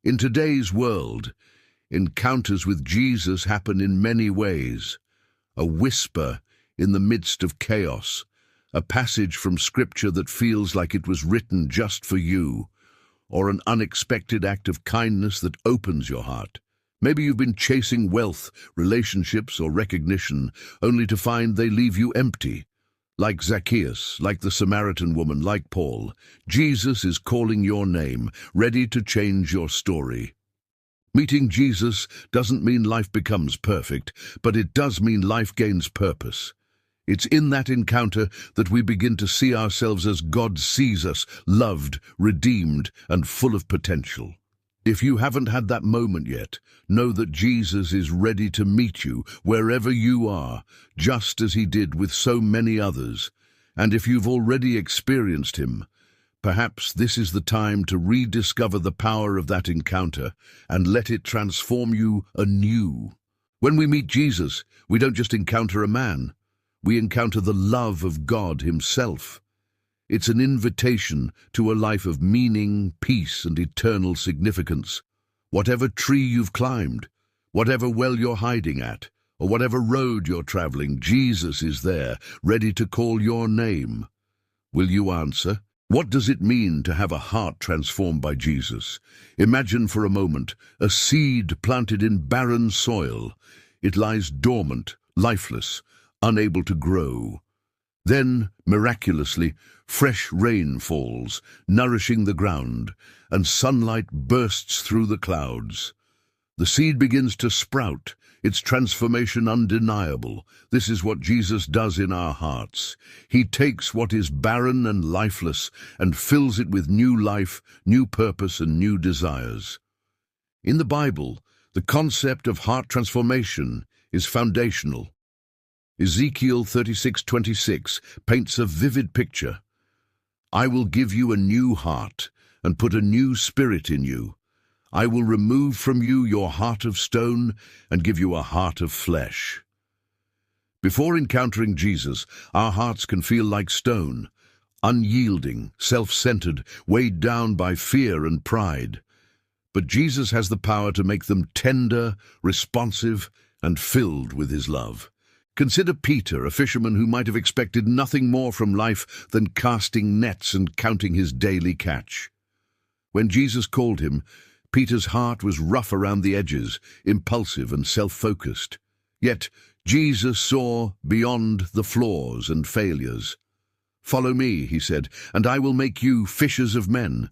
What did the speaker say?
In today's world, encounters with Jesus happen in many ways. A whisper in the midst of chaos, a passage from Scripture that feels like it was written just for you, or an unexpected act of kindness that opens your heart. Maybe you've been chasing wealth, relationships, or recognition, only to find they leave you empty. Like Zacchaeus, like the Samaritan woman, like Paul, Jesus is calling your name, ready to change your story. Meeting Jesus doesn't mean life becomes perfect, but it does mean life gains purpose. It's in that encounter that we begin to see ourselves as God sees us, loved, redeemed, and full of potential. If you haven't had that moment yet, know that Jesus is ready to meet you wherever you are, just as he did with so many others. And if you've already experienced him, perhaps this is the time to rediscover the power of that encounter and let it transform you anew. When we meet Jesus, we don't just encounter a man, we encounter the love of God himself. It's an invitation to a life of meaning, peace, and eternal significance. Whatever tree you've climbed, whatever well you're hiding at, or whatever road you're traveling, Jesus is there, ready to call your name. Will you answer? What does it mean to have a heart transformed by Jesus? Imagine for a moment a seed planted in barren soil. It lies dormant, lifeless, unable to grow. Then, miraculously, fresh rain falls, nourishing the ground, and sunlight bursts through the clouds. The seed begins to sprout, its transformation undeniable. This is what Jesus does in our hearts. He takes what is barren and lifeless and fills it with new life, new purpose, and new desires. In the Bible, the concept of heart transformation is foundational. Ezekiel 36:26 paints a vivid picture. I will give you a new heart and put a new spirit in you. I will remove from you your heart of stone and give you a heart of flesh. Before encountering Jesus, our hearts can feel like stone, unyielding, self-centered, weighed down by fear and pride. But Jesus has the power to make them tender, responsive, and filled with his love. Consider Peter, a fisherman who might have expected nothing more from life than casting nets and counting his daily catch. When Jesus called him, Peter's heart was rough around the edges, impulsive and self-focused. Yet Jesus saw beyond the flaws and failures. "Follow me," he said, "and I will make you fishers of men."